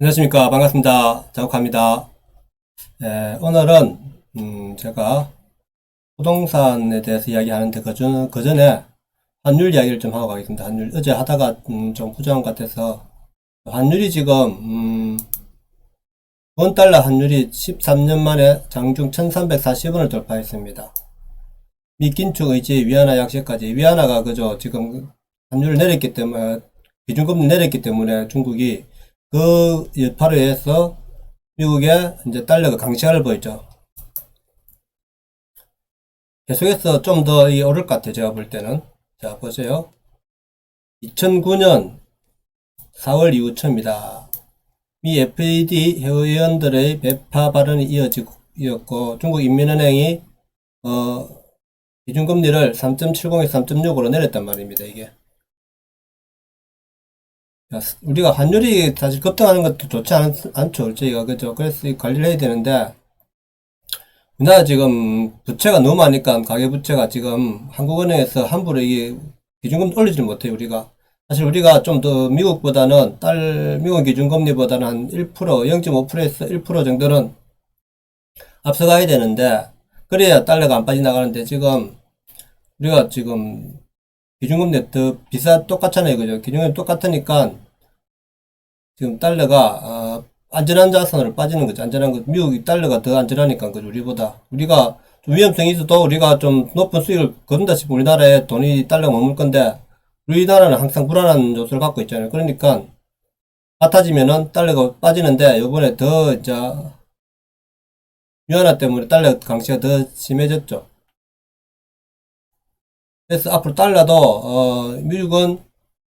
안녕하십니까. 반갑습니다. 자욱합니다. 오늘은, 제가 부동산에 대해서 이야기하는데, 그 전에 환율 이야기를 좀 하고 가겠습니다. 환율. 어제 하다가, 좀 부정한 것 같아서, 환율이 지금, 원 달러 환율이 13년 만에 장중 1340원을 돌파했습니다. 미 긴축 의지 위안화 약세까지. 위안화가 그저 지금 환율을 내렸기 때문에, 기준금리 내렸기 때문에 중국이 그 여파로 해서 미국의 이제 달러가 강세를 보였죠. 계속해서 좀 더 오를 것 같아요. 제가 볼 때는. 자, 보세요. 2009년 4월 이후 처음이다. 미 FED 회의원들의 매파 발언이 이었고, 중국 인민은행이, 기준금리를 3.70에서 3.6으로 내렸단 말입니다, 이게. 우리가 환율이 사실 급등하는 것도 좋지 않죠. 저희가, 그죠? 그래서 관리를 해야 되는데, 우리나라 지금 부채가 너무 많으니까 가계부채가 지금 한국은행에서 함부로 이게 기준금리 올리지를 못해요, 우리가. 사실 우리가 좀 더 미국 기준금리보다는 한 1%, 0.5%에서 1% 정도는 앞서가야 되는데, 그래야 달러가 안 빠져나가는데, 지금 우리가 지금 기준금리 더 똑같잖아요, 그죠? 기준금리 똑같으니까 지금 달러가 안전한 자산으로 빠지는 거죠. 안전한 거. 미국이 달러가 더 안전하니까 그죠. 우리보다. 우리가 좀 위험성이 있어도 우리가 좀 높은 수익을 거둔다 싶으면 우리나라에 돈이 달러가 머물 건데 우리나라는 항상 불안한 요소를 갖고 있잖아요. 그러니까 같아지면은 달러가 빠지는데 요번에 더 이제 위안화 때문에 달러 강세가 더 심해졌죠. 그래서 앞으로 달러도 미국은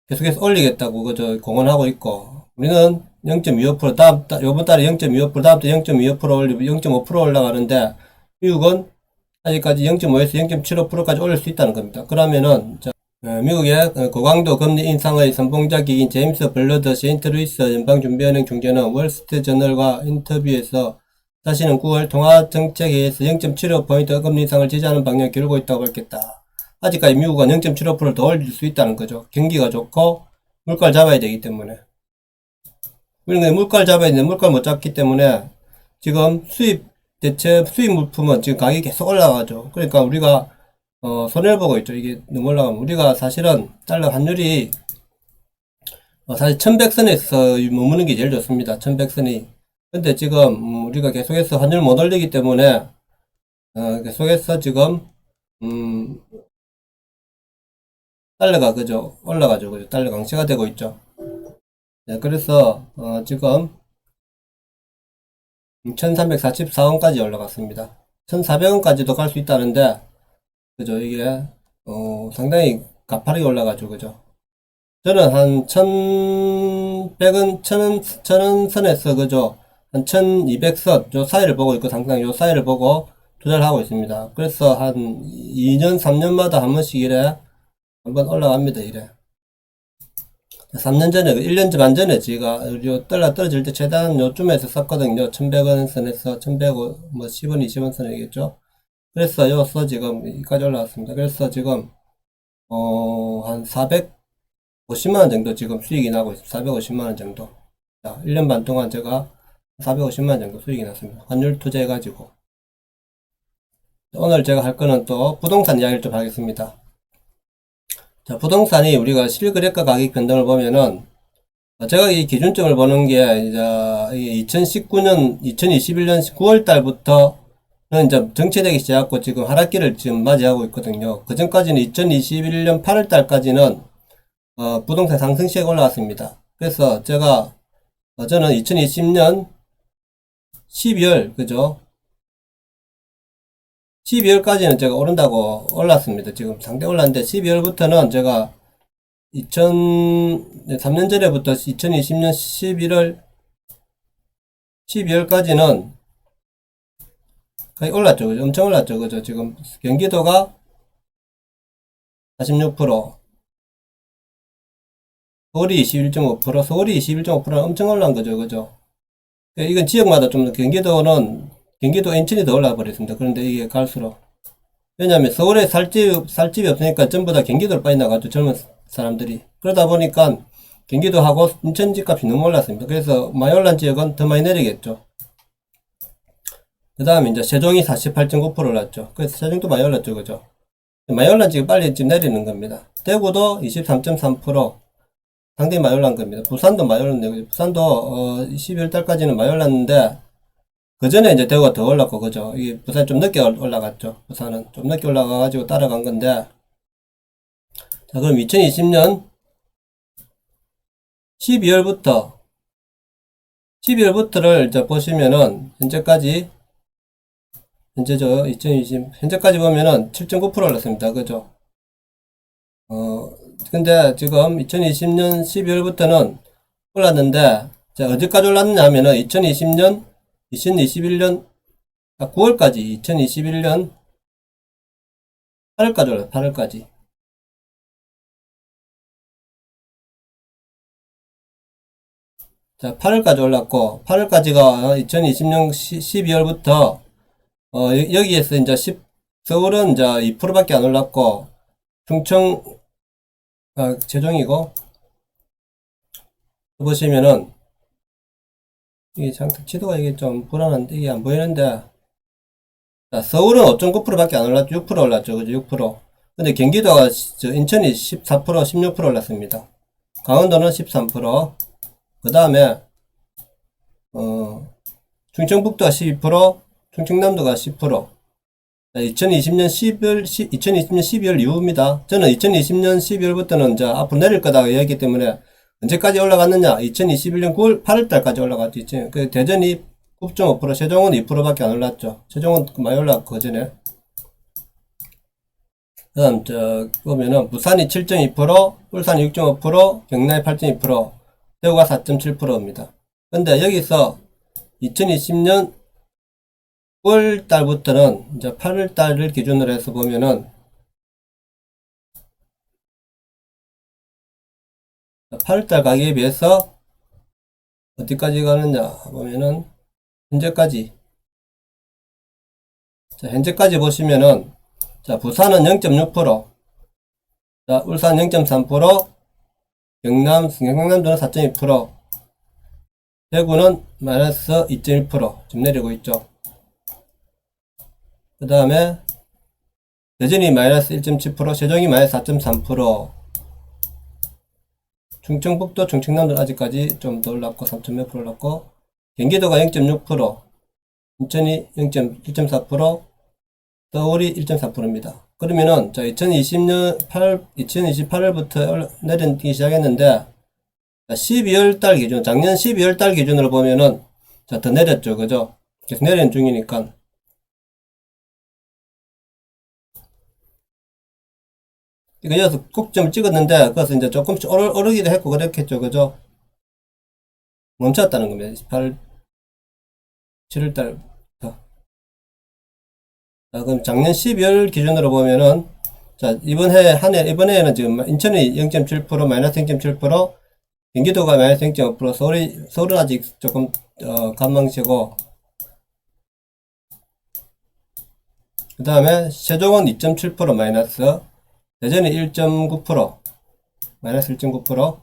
계속해서 올리겠다고 그저 공언하고 있고 우리는 0.25% 요번 달에 0.25% 다음 달 0.25% 올리고 0.5% 올라가는데 미국은 아직까지 0.5에서 0.75%까지 올릴 수 있다는 겁니다. 그러면은 미국의 고강도 금리 인상의 선봉자 기인 제임스 블러드 세인트루이스 연방준비은행 총재는 월스트리트저널과 인터뷰에서 자신은 9월 통화정책회의에서 0.75포인트 금리 인상을 지지하는 방향을 겨루고 있다고 밝혔다. 아직까지 미국은 0.75%를 더 올릴 수 있다는 거죠. 경기가 좋고 물가를 잡아야 되기 때문에. 우리는 물가를 잡아야 되는데 물가를 못 잡기 때문에 지금 수입 물품은 지금 가격이 계속 올라가죠. 그러니까 우리가 손해를 보고 있죠. 이게 너무 올라가면 우리가 사실은 달러 환율이 사실 1100선에서 머무는 게 제일 좋습니다. 1100선이. 근데 지금 우리가 계속해서 환율을 못 올리기 때문에 계속해서 지금 달러가 그죠 올라가죠. 그죠. 달러 강세가 되고 있죠. 네, 그래서 지금 1344원까지 올라갔습니다. 1400원까지도 갈 수 있다는데 그죠. 이게 상당히 가파르게 올라가죠. 그죠. 저는 한 1100원, 1000원 선에서 그죠. 한 1200선 요 사이를 보고 있고 당장 요 사이를 보고 투자를 하고 있습니다. 그래서 한 2년, 3년마다 한 번씩 이래 한번 올라갑니다. 이래. 3년 전에, 1년 반 전에 제가 요 달러 떨어질 때 최대한 요쯤에서 샀거든요. 1100원 선에서 1100원, 뭐 10원, 20원 선이겠죠. 그래서 여기서 지금 여기까지 올라왔습니다. 그래서 지금 한 450만원 정도 지금 수익이 나고 있습니다. 450만원 정도. 자, 1년 반 동안 제가 450만원 정도 수익이 났습니다. 환율 투자해가지고. 오늘 제가 할 거는 또 부동산 이야기를 좀 하겠습니다. 자, 부동산이 우리가 실거래가 가격 변동을 보면은 제가 이 기준점을 보는 게 이제 2019년, 2021년 9월 달부터는 이제 정체되기 시작하고 지금 하락기를 지금 맞이하고 있거든요. 그 전까지는 2021년 8월 달까지는 부동산 상승세가 올라왔습니다. 그래서 제가 저는 2020년 12월 그죠? 12월까지는 제가 오른다고 올랐습니다. 지금 상당히 올랐는데 12월부터는 제가 3년 전에부터 2020년 11월 12월까지는 거의 올랐죠. 그죠? 엄청 올랐죠. 그죠? 지금 경기도가 46%, 서울이 21.5%, 서울이 21.5%는 엄청 올라간 거죠. 그죠? 이건 지역마다 좀 경기도 인천이 더 올라 버렸습니다. 그런데 이게 갈수록 왜냐하면 서울에 살 집이 없으니까 전부 다 경기도로 빠져나가죠. 젊은 사람들이. 그러다 보니까 경기도하고 인천 집값이 너무 올랐습니다. 그래서 많이 올란 지역은 더 많이 내리겠죠. 그 다음에 이제 세종이 48.9% 올랐죠. 그래서 세종도 많이 올랐죠. 그죠? 많이 올란 지역 빨리 지금 내리는 겁니다. 대구도 23.3% 상당히 많이 올란 겁니다. 부산도 많이 올랐는데, 부산도 12월 달까지는 많이 올랐는데, 그 전에 이제 대구가 더 올랐고, 그죠? 이게 부산 좀 늦게 올라갔죠. 부산은 좀 늦게 올라가가지고 따라간 건데, 자, 그럼 2020년 12월부터를 이제 보시면은, 현재까지, 현재까지 보면은 7.9% 올랐습니다. 그죠? 근데 지금 2020년 12월부터는 올랐는데, 자, 어디까지 올랐느냐 하면은 2021년 9월까지, 2021년 8월까지 올랐어요. 8월까지. 자, 8월까지 올랐고, 8월까지가 2020년 12월부터, 여기에서 이제 서울은 이제 2%밖에 안 올랐고, 충청, 세종이고, 보시면은, 이게 지도가 이게 좀 불안한데, 이게 안 보이는데, 자, 서울은 5.9%밖에 안 올랐죠. 6% 올랐죠. 그죠? 6%. 근데 경기도가, 인천이 14%, 16% 올랐습니다. 강원도는 13%, 그 다음에, 충청북도가 12%, 충청남도가 10%. 2020년 12월 이후입니다. 저는 2020년 12월부터는 이제 앞으로 내릴 거다 이야기했기 때문에 언제까지 올라갔느냐? 2021년 9월, 8월달까지 올라갔죠. 그 대전이 9.5%, 세종은 2%밖에 안 올랐죠. 세종은 많이 올랐고, 그 전에. 그 다음, 보면은, 부산이 7.2%, 울산이 6.5%, 경남이 8.2%, 대구가 4.7%입니다. 근데 여기서 2020년 9월 달부터는 이제 8월 달을 기준으로 해서 보면은 8월 달 가격에 비해서 어디까지 가느냐 보면은 현재까지, 자, 현재까지 보시면은, 자, 부산은 0.6%, 자, 울산 0.3%, 경남도는 4.2%, 대구는 마이너스 2.1% 지금 내리고 있죠. 그 다음에 대전이 마이너스 1.7%, 세종이 마이너스 4.3%, 충청북도, 충청남도는 아직까지 좀 더 올랐고 3.몇% 올랐고, 경기도가 0.6%, 인천이 0.1.4%, 서울이 1.4%입니다. 그러면은, 자, 2028월부터 내리기 시작했는데, 12월 달 기준, 작년 12월 달 기준으로 보면은, 자, 더 내렸죠. 그죠? 계속 내리는 중이니까. 그래서 꼭점을 찍었는데, 그래서 이제 조금씩 오르기도 했고, 그랬겠죠. 그죠? 멈췄다는 겁니다. 7월 달. 자, 그럼 작년 12월 기준으로 보면은, 자, 이번에는 지금 인천이 0.7%, 마이너스 0.7%, 경기도가 마이너스 0.5%, 서울은 아직 조금, 관망치고, 그 다음에 세종은 2.7% 마이너스, 대전이 1.9%, 마이너스 1.9%,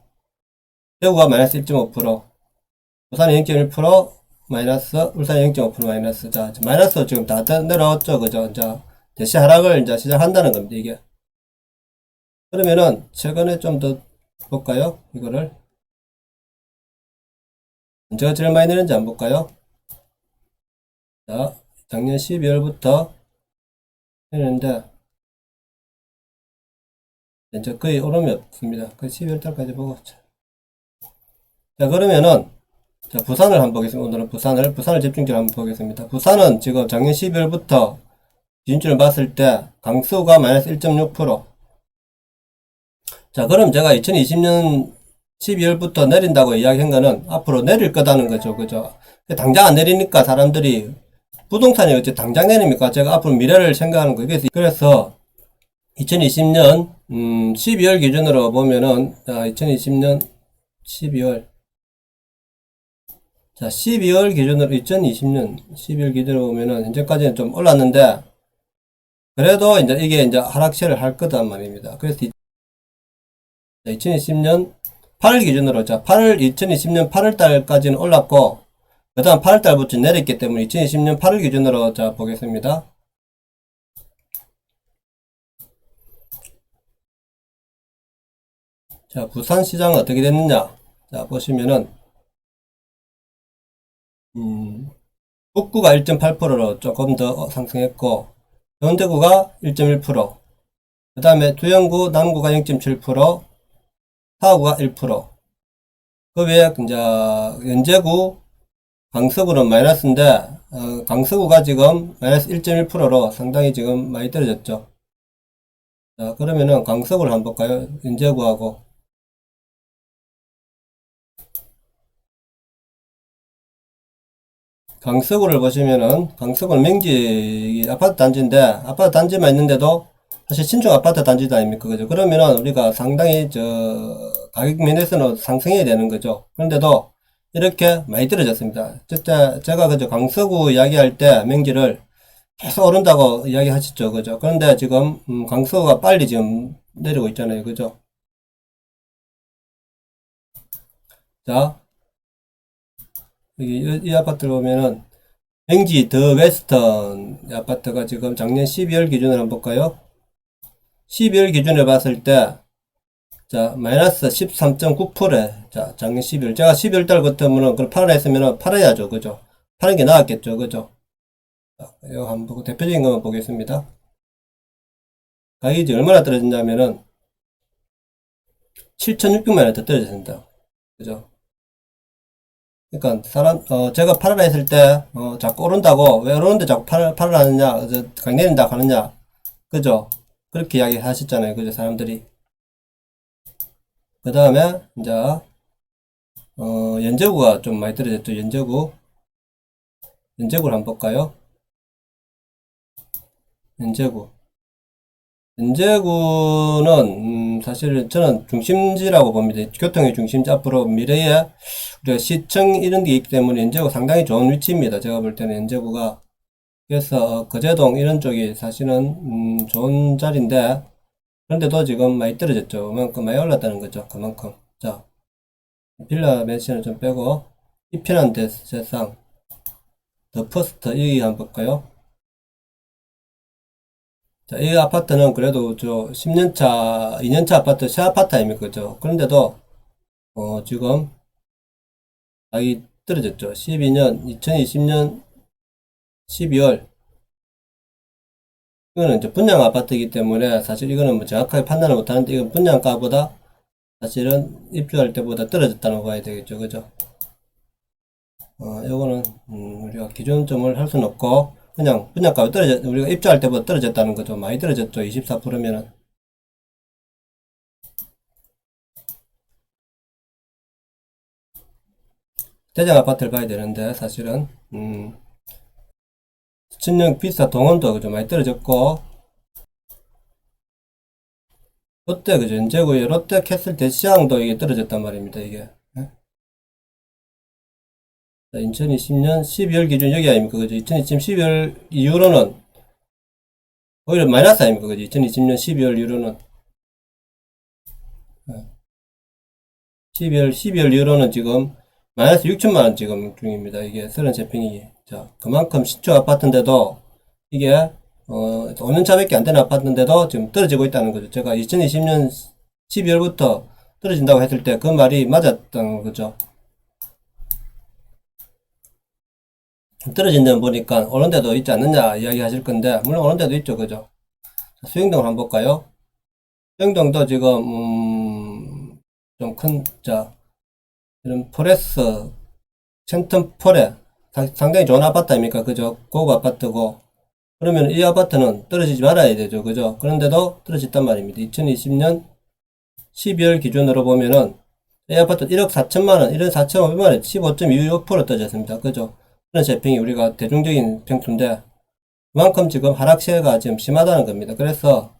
대구가 마이너스 1.5%, 부산이 0.1%, 마이너스, 울산이 0.5% 마이너스. 자, 마이너스 지금 다 내려왔죠. 그죠? 자, 대시 하락을 이제 시작한다는 겁니다. 이게. 그러면은, 최근에 좀 더 볼까요? 이거를. 언제가 제일 많이 내렸는지 한번 볼까요? 자, 작년 12월부터 내렸는데, 이제 거의 오름이 없습니다. 거의 12월 달까지 보고. 자, 그러면은, 자, 부산을 한번 보겠습니다. 오늘은 부산을 집중적으로 한번 보겠습니다. 부산은 지금 작년 12월부터 기준치를 봤을 때 강수가 마이너스 1.6%. 자, 그럼 제가 2020년 12월부터 내린다고 이야기한 거는 앞으로 내릴 거다는 거죠. 그죠? 당장 안 내리니까 사람들이 부동산이 어째 당장 내립니까? 제가 앞으로 미래를 생각하는 거예요. 그래서 2020년 12월 기준으로 보면은 2020년 12월, 자, 12월 기준으로 2020년 12월 기준으로 보면은 현재까지는 좀 올랐는데, 그래도 이게 하락세를 할 거단 말입니다. 그래서 2020년 8월 기준으로, 자, 2020년 8월 달까지는 올랐고, 그 다음 8월 달부터 내렸기 때문에 2020년 8월 기준으로, 자, 보겠습니다. 자, 부산시장은 어떻게 됐느냐? 자, 보시면은, 북구가 1.8%로 조금 더 상승했고, 현대구가 1.1%, 그 다음에 두영구, 남구가 0.7%, 사구가 1%, 그 외에, 이제, 연제구, 강서구는 마이너스인데, 강서구가 지금 마이너스 1.1%로 상당히 지금 많이 떨어졌죠. 자, 그러면은 강서구를 한번 볼까요? 연제구하고. 강서구를 보시면은, 강서구는 맹지 아파트 단지인데, 아파트 단지만 있는데도 사실 신축 아파트 단지도 아닙니까? 그죠? 그러면은 우리가 상당히 가격 면에서는 상승해야 되는 거죠. 그런데도 이렇게 많이 떨어졌습니다. 제가 그저 강서구 이야기할 때 맹지를 계속 오른다고 이야기하셨죠. 그죠? 그런데 지금, 강서구가 빨리 지금 내리고 있잖아요. 그죠? 자, 여기 이 아파트를 보면은, 맹지 더 웨스턴 아파트가 지금 작년 12월 기준으로 한번 볼까요? 12월 기준을 봤을 때, 자, 마이너스 13.9%에, 자, 작년 12월. 제가 12월 달 같으면은, 그걸 팔아야 했으면은 팔아야죠. 그죠? 파는 게 나았겠죠. 그죠? 자, 이거 한번 보고, 대표적인 것만 보겠습니다. 가격이 이제 얼마나 떨어졌냐면은, 7,600만원 더 떨어졌습니다. 그죠? 그러니까, 제가 팔아라 했을 때, 자꾸 오른다고, 왜 오르는데 자꾸 팔으라 하느냐, 강 내린다 하느냐, 그죠? 그렇게 이야기 하셨잖아요. 그죠? 사람들이. 그 다음에, 이제, 연제구가 좀 많이 떨어졌죠. 연제구를 한번 볼까요? 연제구는, 사실 저는 중심지라고 봅니다. 교통의 중심지 앞으로 미래에 우리가 시청 이런 게 있기 때문에 연제구 상당히 좋은 위치입니다. 제가 볼 때는 연제구가. 그래서, 거제동 이런 쪽이 사실은, 좋은 자리인데, 그런데도 지금 많이 떨어졌죠. 그만큼 많이 올랐다는 거죠. 그만큼. 자, 빌라 맨션을 좀 빼고, 이 편한 세상, 더 퍼스트, 여기 한번 볼까요? 자, 이 아파트는 그래도 10년차, 2년차 아파트, 새 아파트 아닙니까? 그죠? 그런데도, 지금, 가격이 떨어졌죠. 2020년 12월. 이거는 이제 분양 아파트이기 때문에 사실 이거는 뭐 정확하게 판단을 못하는데 이건 분양가보다 사실은 입주할 때보다 떨어졌다고 봐야 되겠죠. 그죠? 요거는, 우리가 기준점을 할 수는 없고, 그냥 분양가가 우리가 입주할 때보다 떨어졌다는 거죠. 많이 떨어졌죠. 24%면은. 대장 아파트를 봐야 되는데, 사실은, 신형 비싸 동원도 그죠. 많이 떨어졌고, 롯데, 그죠. 연제구의 롯데 캐슬 대시장도 이게 떨어졌단 말입니다. 이게. 자, 2020년 12월 기준 여기 아닙니까? 그죠? 2020년 12월 이후로는 오히려 마이너스 아닙니까? 그죠? 2020년 12월 이후로는 12월 이후로는 지금 마이너스 6천만원 지금 중입니다. 이게 33평이. 자, 그만큼 신축 아파트인데도 이게 5년차밖에 안 되는 아파트인데도 지금 떨어지고 있다는 거죠. 제가 2020년 12월부터 떨어진다고 했을 때 그 말이 맞았던 거죠. 떨어진 데는 보니까 오는 데도 있지 않느냐 이야기 하실 건데, 물론 오는 데도 있죠. 그죠? 수영동을 한번 볼까요? 수영동도 지금, 좀 큰, 자, 이런 포레스, 센텀 포레, 상당히 좋은 아파트 아닙니까? 그죠? 고급 아파트고. 그러면 이 아파트는 떨어지지 말아야 되죠. 그죠? 그런데도 떨어졌단 말입니다. 2020년 12월 기준으로 보면은, 이 아파트 1억 4천만원, 1억 4,500만원, 15.25% 떨어졌습니다. 그죠? 그런 재평이 우리가 대중적인 평수인데, 그만큼 지금 하락세가 지금 심하다는 겁니다. 그래서,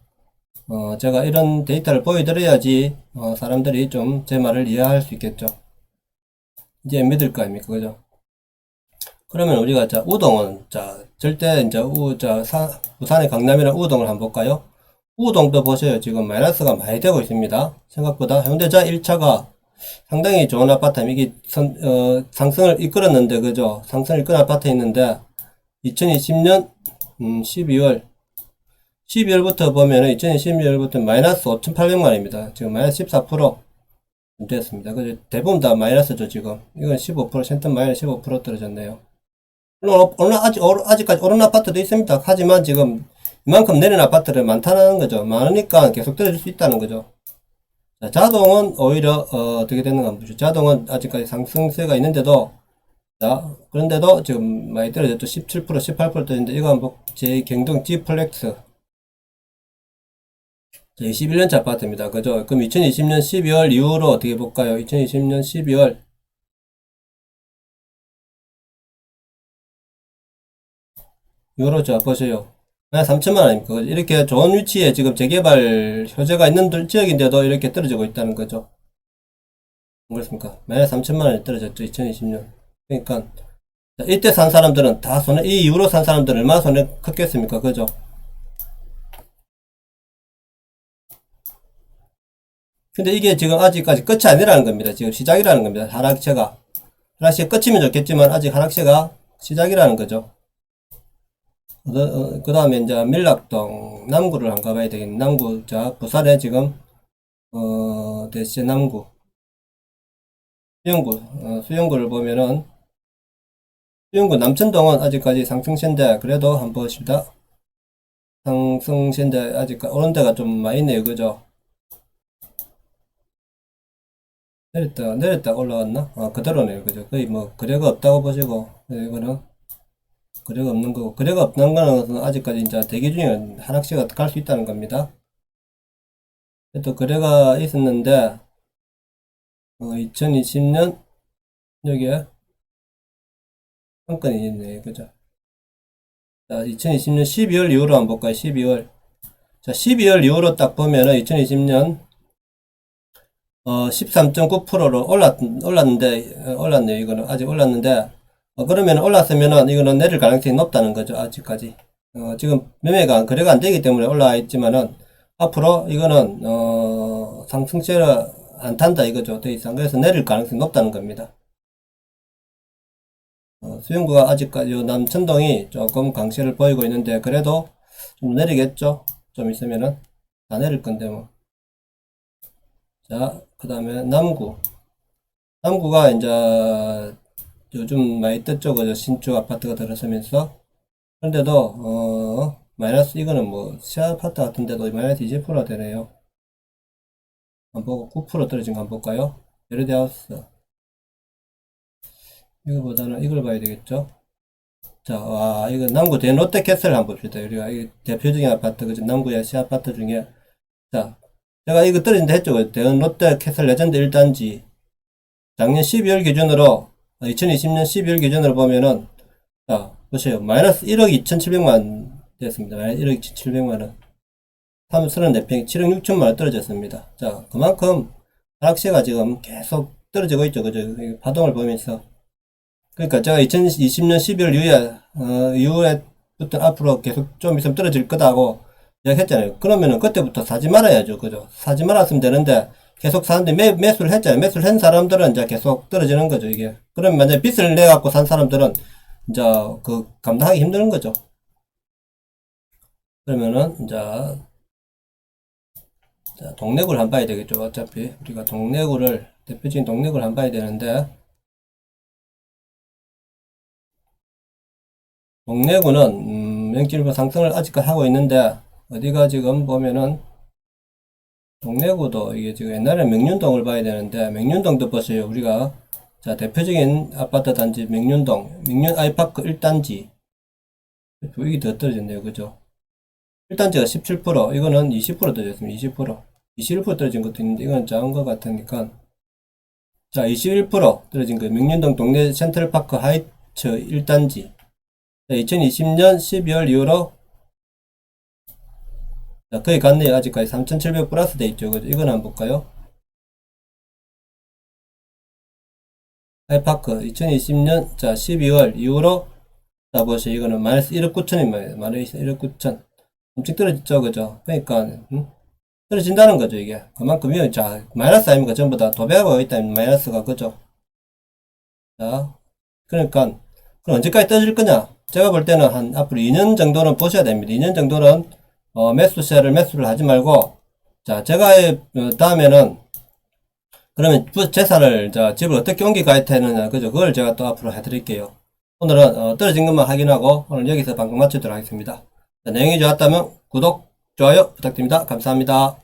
제가 이런 데이터를 보여드려야지, 사람들이 좀 제 말을 이해할 수 있겠죠. 이제 믿을 거 아닙니까? 그죠? 그러면 우리가, 자, 우동은, 자, 절대, 이제, 부산의 강남이랑 우동을 한번 볼까요? 우동도 보세요. 지금 마이너스가 많이 되고 있습니다. 생각보다 현대차 1차가 상당히 좋은 아파트입니다. 이게 상승을 이끌었는데, 그죠? 상승을 이끌은 아파트 있는데, 2020년, 12월부터 보면은, 2012월부터 마이너스 5,800만원입니다. 지금 마이너스 14% 됐습니다. 그죠? 대부분 다 마이너스죠, 지금. 이건 15%, 센터 마이너스 15% 떨어졌네요. 물론, 아직까지 오른 아파트도 있습니다. 하지만 지금, 이만큼 내린 아파트를 많다는 거죠. 많으니까 계속 떨어질 수 있다는 거죠. 자, 자동은 오히려 어떻게 되는가 보죠. 자동은 아직까지 상승세가 있는데도 자 그런데도 지금 많이 떨어졌죠. 17% 18% 떨어졌는데 이거 한번 제 경동 G플렉스 21년차 아파트입니다. 그죠? 그럼 2020년 12월 이후로 어떻게 볼까요? 2020년 12월 이후로 자 보세요. 만 3천만 원입니까? 이렇게 좋은 위치에 지금 재개발 효제가 있는 지역인데도 이렇게 떨어지고 있다는 거죠. 그렇습니까? 마이너스 3천만 원이 떨어졌죠. 2020년. 그러니까 이때 산 사람들은 다 손해, 이 이후로 산 사람들은 얼마나 손해 컸겠습니까? 그죠? 근데 이게 지금 아직까지 끝이 아니라는 겁니다. 지금 시작이라는 겁니다. 하락세가. 하락세가 끝이면 좋겠지만 아직 하락세가 시작이라는 거죠. 그 다음에 이제 밀락동 남구를 한번 가봐야 되겠네. 남구, 자, 부산에 지금, 대시 남구, 수영구, 수영구를 보면은, 수영구 남천동은 아직까지 상승세인데, 그래도 한번 보십시다. 상승세인데, 아직 오른 데가 좀 많이 있네요. 그죠? 내렸다 올라왔나? 그대로네요. 그죠? 거의 뭐, 거래가 없다고 보시고, 이거는, 거래가 없는 거고, 거래가 없는 거는 아직까지 이제 대기 중에 하락세가 갈 수 있다는 겁니다. 또 거래가 있었는데, 2020년, 여기에, 한 건이 있네. 그죠? 자, 2020년 12월 이후로 한번 볼까요? 12월. 자, 12월 이후로 딱 보면은 2020년, 13.9%로 올랐네요. 이거는 아직 올랐는데, 그러면 올랐으면은 이거는 내릴 가능성이 높다는 거죠. 아직까지. 지금 매매가, 거래가 안 되기 때문에 올라와 있지만은, 앞으로 이거는, 상승세를 안 탄다 이거죠. 더 이상. 그래서 내릴 가능성이 높다는 겁니다. 수영구가 아직까지 남천동이 조금 강세를 보이고 있는데, 그래도 좀 내리겠죠. 좀 있으면은. 다 내릴 건데, 뭐. 자, 그 다음에 남구. 남구가 이제 요즘 많이 떴죠. 그죠? 신축 아파트가 들어서면서. 그런데도, 마이너스, 이거는 뭐, 시 아파트 같은데도 마이너스 20%가 되네요. 한번 보고 9% 떨어진 거 한번 볼까요? 베르데하우스. 이거보다는 이걸 봐야 되겠죠? 자, 이거 남구 대롯데캐슬 한번 봅시다. 우리가 이 대표적인 아파트, 그죠? 남구의 시 아파트 중에. 자, 제가 이거 떨어진다 했죠. 대롯데캐슬 레전드 1단지. 작년 12월 기준으로, 2020년 12월 기준으로 보면은, 자, 보세요. 마이너스 1억 2,700만 됐습니다. 마이너스 1억 2,700만원. 34평 7억 6천만원 떨어졌습니다. 자, 그만큼 하락세가 지금 계속 떨어지고 있죠. 그죠? 파동을 보면서. 그러니까 제가 2020년 12월 이후에부터 앞으로 계속 좀 있으면 떨어질 거다고 이야기했잖아요. 그러면은 그때부터 사지 말아야죠. 그죠? 사지 말았으면 되는데 계속 사는데 매수를 했잖아요. 매수를 한 사람들은 이제 계속 떨어지는 거죠. 이게. 그러면 만약에 빚을 내갖고 산 사람들은 이제 그 감당하기 힘든 거죠. 그러면은 이제 자, 동래구를 한번 봐야 되겠죠. 어차피 우리가 동래구를 대표적인 동래구를 한번 봐야 되는데 동래구는 명질부 상승을 아직까지 하고 있는데 어디가 지금 보면은 동래구도 이게 지금 옛날에 명륜동을 봐야 되는데 명륜동도 보세요. 우리가 자 대표적인 아파트 단지 명륜동 명륜 아이파크 1단지 이게 더 떨어졌네요. 그죠? 1단지가 17% 이거는 20% 떨어졌습니다. 21% 떨어진 것도 있는데 이건 작은 것 같으니까 자 21% 떨어진 거 명륜동 동래 센트럴파크 하이츠 1단지 2020년 12월 이후로 자, 거의 갔네요. 아직까지 3,700 플러스 돼 있죠. 그죠? 이건 한번 볼까요? 하이파크 2020년 자 12월 이후로 자 보세요. 이거는 마이너스 1억 9천입니다. 마이너스 1억 9천 엄청 떨어졌죠. 그죠? 그러니까 떨어진다는 거죠, 이게. 그만큼이요. 자, 마이너스 아닙니까? 전부 다 도배하고 있다면 마이너스가 그죠? 자, 그러니까, 그럼 언제까지 떨어질 거냐? 제가 볼 때는 한 앞으로 2년 정도는 보셔야 됩니다. 2년 정도는, 매수를 하지 말고, 자, 제가, 다음에는, 그러면 재산을, 자, 집을 어떻게 옮겨가야 되느냐, 그죠? 그걸 제가 또 앞으로 해드릴게요. 오늘은, 떨어진 것만 확인하고, 오늘 여기서 방송 마치도록 하겠습니다. 자, 내용이 좋았다면, 구독, 좋아요 부탁드립니다. 감사합니다.